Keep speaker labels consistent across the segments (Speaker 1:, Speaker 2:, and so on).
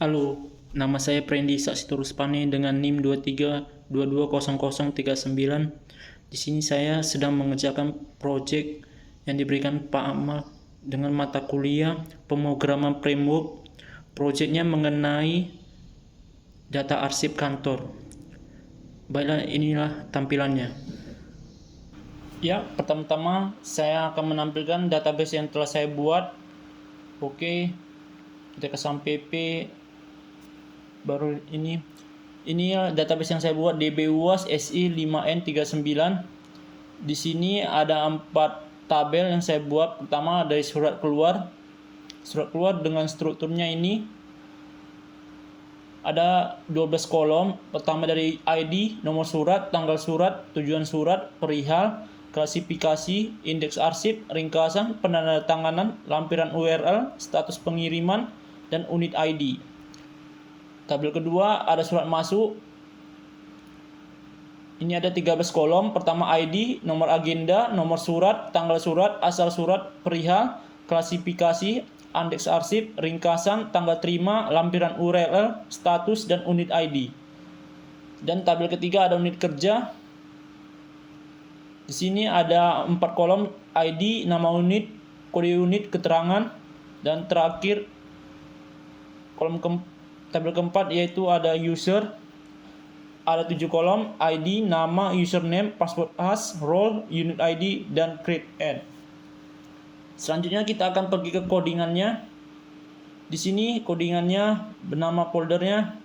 Speaker 1: Halo, nama saya Prendi Saksitorus Pane dengan NIM 23220039. Di sini saya sedang mengerjakan proyek yang diberikan Pak Amal dengan mata kuliah pemrograman framework. Proyeknya mengenai data arsip kantor. Baiklah, inilah tampilannya. Ya, pertama-tama saya akan menampilkan database yang telah saya buat. Oke, kita ke sampai PP. Baru ini ya database yang saya buat, DBUAS SI 5N39. Di sini ada 4 tabel yang saya buat. Pertama dari surat keluar dengan strukturnya ini ada 12 kolom. Pertama dari ID, nomor surat, tanggal surat, tujuan surat, perihal, klasifikasi, indeks arsip, ringkasan, penandatanganan, lampiran URL, status pengiriman, dan unit ID. Tabel kedua ada surat masuk. Ini ada 13 kolom. Pertama ID, nomor agenda, nomor surat, tanggal surat, asal surat, perihal, klasifikasi, indeks arsip, ringkasan, tanggal terima, lampiran URL, status, dan unit ID. Dan tabel ketiga ada unit kerja. Di sini ada 4 kolom: ID, nama unit, kode unit, keterangan, dan terakhir tabel keempat yaitu ada user. Ada 7 kolom: ID, nama, username, password hash, role, unit ID, dan create add. Selanjutnya kita akan pergi ke codingannya. Di sini codingannya bernama foldernya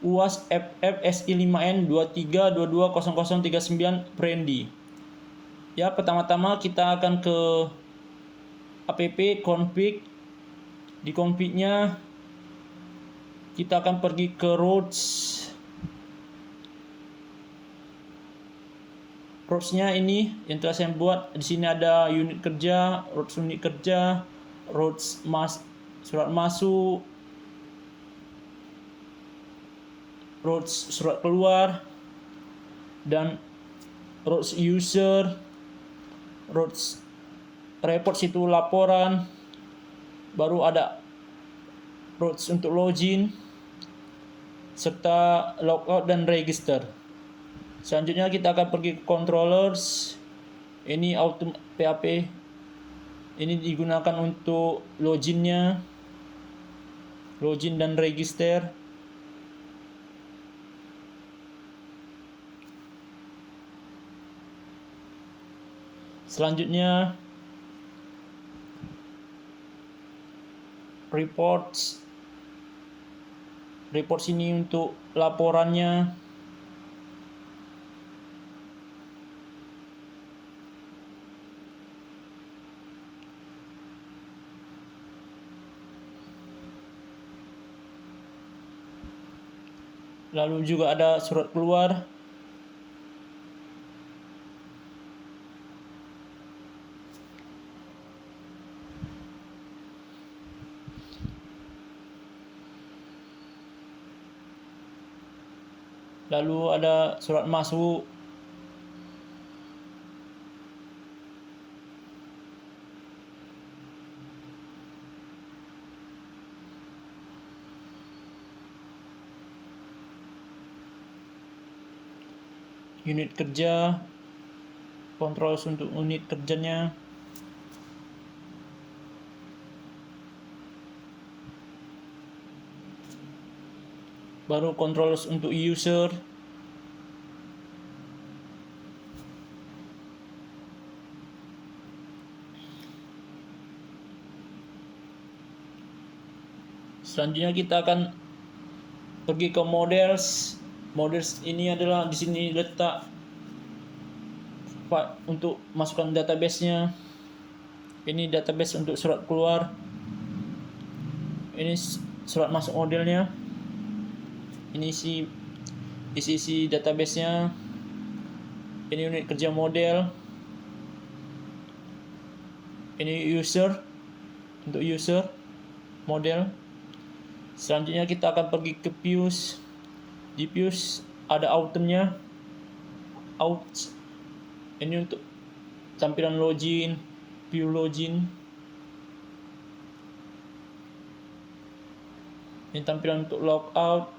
Speaker 1: UAS FFSI5N 23220039 Prendi. Ya, pertama-tama kita akan ke app config. Di config-nya kita akan pergi ke routes-nya ini yang telah saya buat. Di sini ada unit kerja, routes unit kerja, routes surat masuk, routes surat keluar, dan routes user, routes report situ laporan. Baru ada routes untuk login serta logout dan register. Selanjutnya kita akan pergi ke controllers. Ini auto PHP. Ini digunakan untuk login dan register. Selanjutnya reports ini untuk laporannya. Lalu juga ada surat keluar. Lalu ada surat masuk. Unit kerja, kontrol untuk unit kerjanya. Baru controls untuk user. Selanjutnya kita akan pergi ke models. Models ini adalah di sini letak untuk masukkan database-nya. Ini database untuk surat keluar. Ini surat masuk modelnya. Ini isi database-nya. Ini unit kerja model. Ini user untuk user model. Selanjutnya kita akan pergi ke views. Di views ada itemnya. Ini untuk tampilan login, view login. Ini tampilan untuk logout.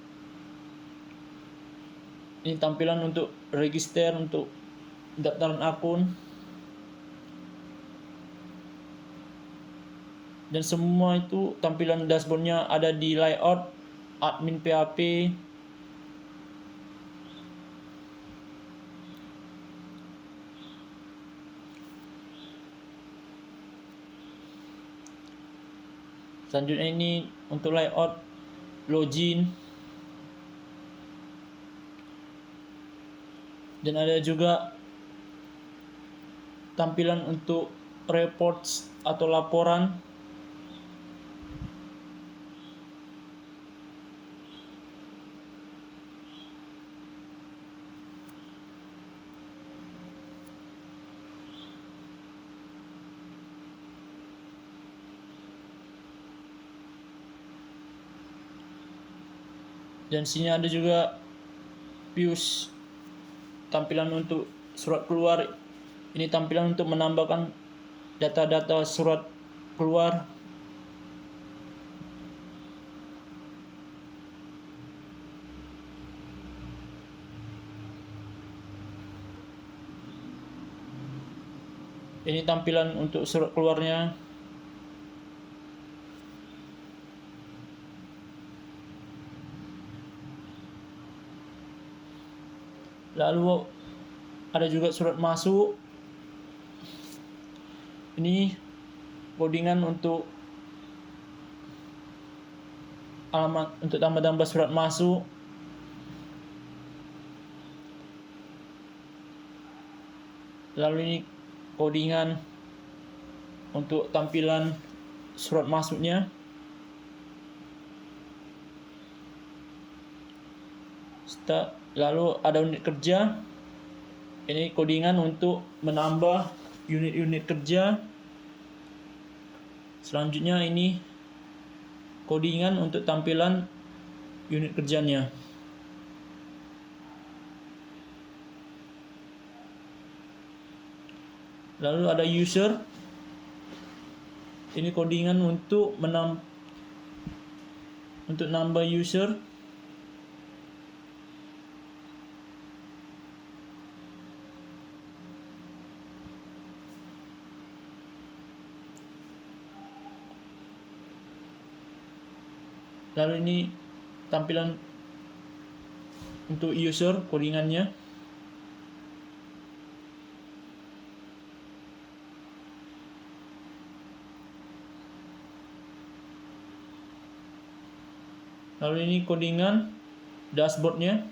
Speaker 1: Ini tampilan untuk register, untuk daftaran akun. Dan semua itu tampilan dashboardnya ada di layout, admin PHP. Selanjutnya ini untuk layout login. Dan ada juga tampilan untuk reports atau laporan. Dan sini ada juga views, tampilan untuk surat keluar. Ini tampilan untuk menambahkan data-data surat keluar. Ini tampilan untuk surat keluarnya. Lalu ada juga surat masuk. Ini codingan untuk alamat, untuk tambah-tambah surat masuk. Lalu ini codingan untuk tampilan surat masuknya. Lalu ada unit kerja. Ini codingan untuk menambah unit-unit kerja. Selanjutnya ini codingan untuk tampilan unit kerjanya. Lalu ada user. Ini codingan untuk nambah user. Lalu ini tampilan untuk user, codingannya. Lalu ini codingan dashboardnya.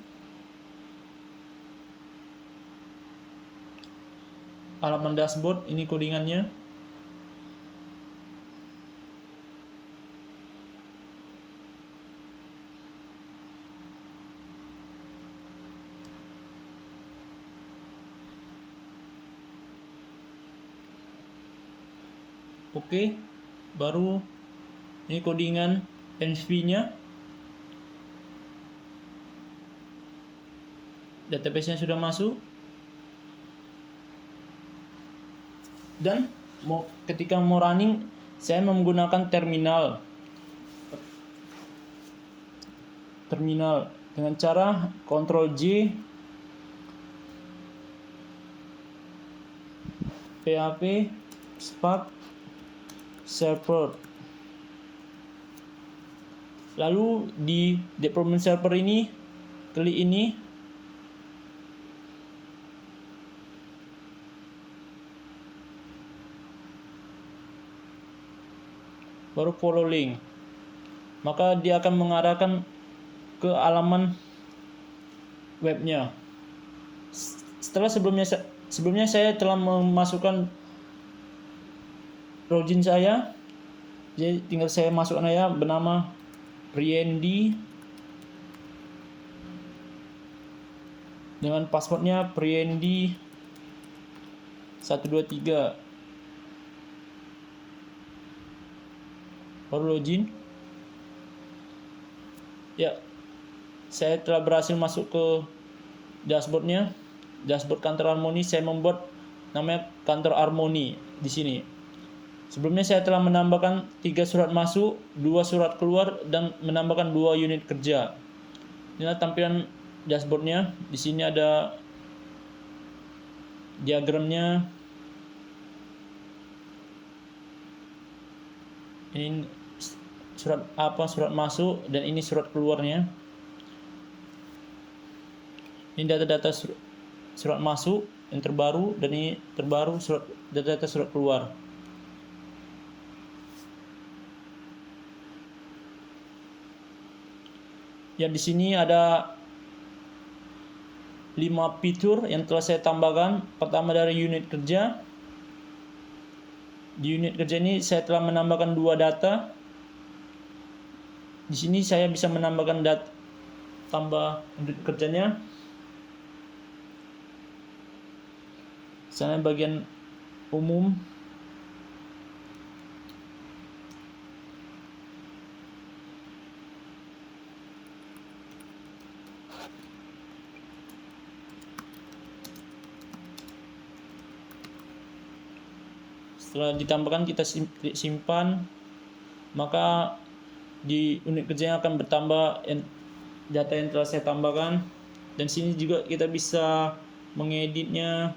Speaker 1: Halaman dashboard, ini codingannya. Oke, baru ini codingan NV-nya. Database-nya sudah masuk. Dan ketika mau running, saya menggunakan terminal dengan cara Ctrl J, PHP Spark server. Lalu di deployment server ini klik ini, baru follow link, maka dia akan mengarahkan ke halaman webnya. Sebelumnya saya telah memasukkan login saya, jadi tinggal saya masukkan aja bernama Priyendi dengan passwordnya Priyendi 123. Baru login. Ya, saya telah berhasil masuk ke dashboardnya, dashboard kantor Harmoni. Saya membuat namanya kantor Harmoni di sini. Sebelumnya saya telah menambahkan 3 surat masuk, 2 surat keluar, dan menambahkan 2 unit kerja. Inilah tampilan dashboardnya. Di sini ada diagramnya. Ini surat masuk, dan ini surat keluarnya. Ini data-data surat masuk yang terbaru, dan ini terbaru data-data surat keluar. Yang di sini ada 5 fitur yang telah saya tambahkan. Pertama dari unit kerja. Di unit kerja ini saya telah menambahkan 2 data. Di sini saya bisa menambahkan tambah unit kerjanya. Misalnya bagian umum. Setelah ditambahkan, kita simpan, maka di unit kerjanya akan bertambah data yang telah saya tambahkan. Dan sini juga kita bisa mengeditnya.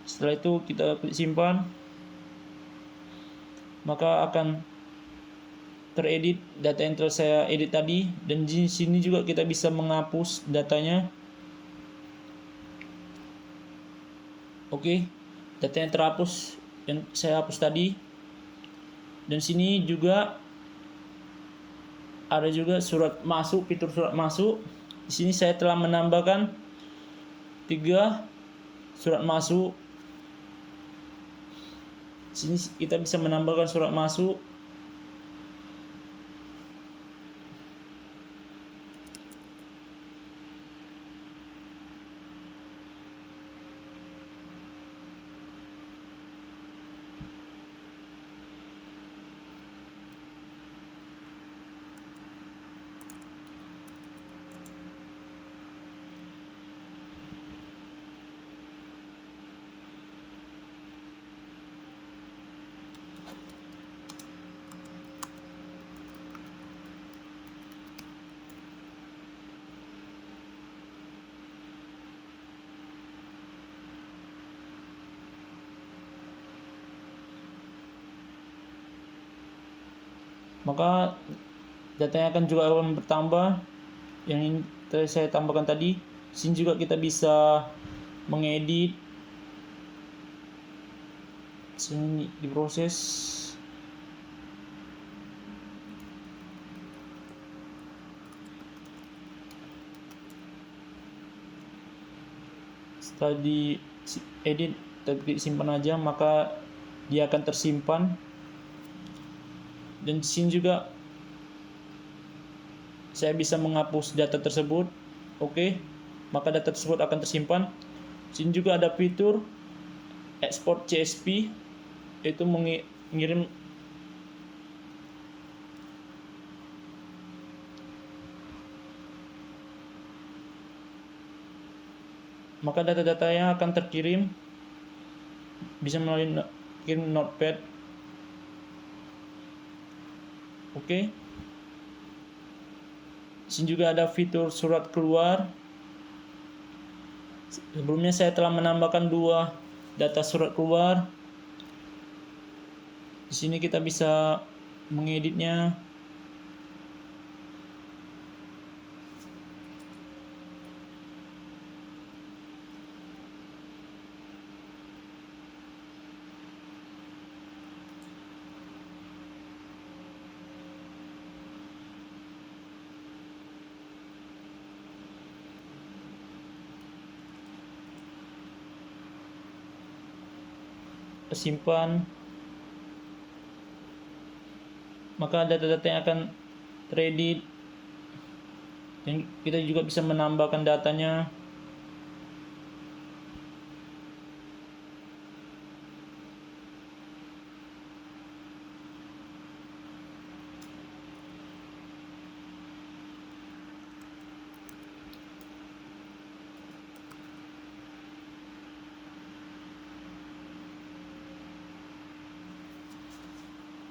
Speaker 1: Setelah itu kita klik simpan, maka akan teredit data yang telah saya edit tadi. Dan di sini juga kita bisa menghapus datanya. Oke, data yang terhapus yang saya hapus tadi. Dan sini juga ada juga surat masuk, fitur surat masuk. Di sini saya telah menambahkan 3 surat masuk. Di sini kita bisa menambahkan surat masuk. Maka datanya akan juga akan bertambah. Yang ini saya tambahkan tadi. Sini juga kita bisa mengedit. Sini diproses. Setelah di edit, tapi simpan aja, maka dia akan tersimpan. Dan di sini juga saya bisa menghapus data tersebut. Oke, maka data tersebut akan tersimpan. Di sini juga ada fitur export CSV, yaitu mengirim maka data-datanya akan terkirim bisa melalui kirim notepad. Oke. Di sini juga ada fitur surat keluar. Sebelumnya saya telah menambahkan 2 data surat keluar. Di sini kita bisa mengeditnya. Simpan, maka data-data yang akan teredit, dan kita juga bisa menambahkan datanya.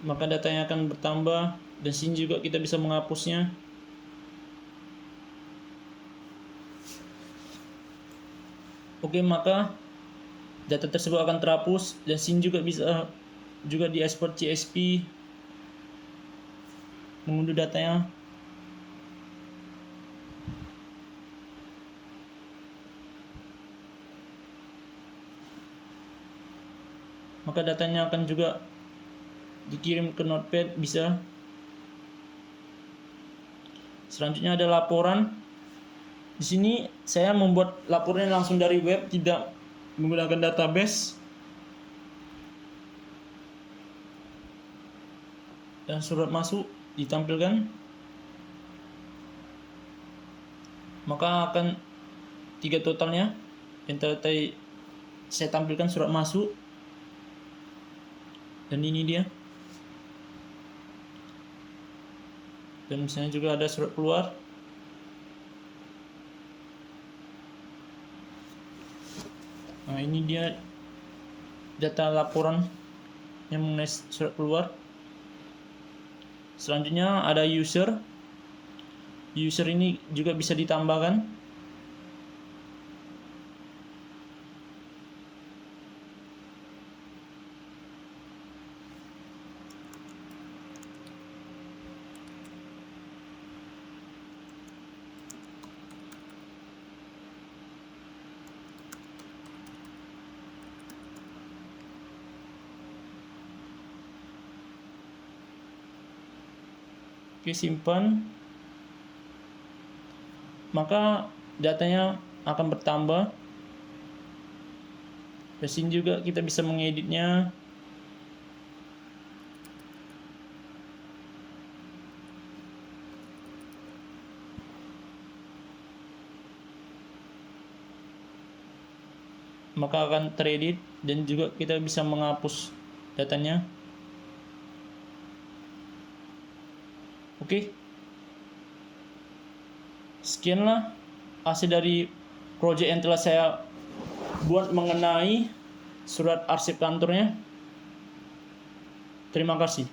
Speaker 1: maka datanya akan bertambah, dan sini juga kita bisa menghapusnya. Oke, maka data tersebut akan terhapus, dan sini juga bisa juga di export CSV, mengunduh datanya. Maka datanya akan juga dikirim ke Notepad bisa. Selanjutnya ada laporan. Di sini saya membuat laporannya langsung dari web, tidak menggunakan database. Dan surat masuk ditampilkan. Maka akan 3 totalnya. Yang tadi saya tampilkan surat masuk. Dan ini dia. Dan misalnya juga ada surat keluar. Nah, ini dia data laporan yang mengenai surat keluar. Selanjutnya ada user. User ini juga bisa ditambahkan. Oke, simpan. Maka datanya akan bertambah. Di sini juga kita bisa mengeditnya. Maka akan teredit, dan juga kita bisa menghapus datanya. Oke. Sekianlah hasil dari project yang telah saya buat mengenai surat arsip kantornya. Terima kasih.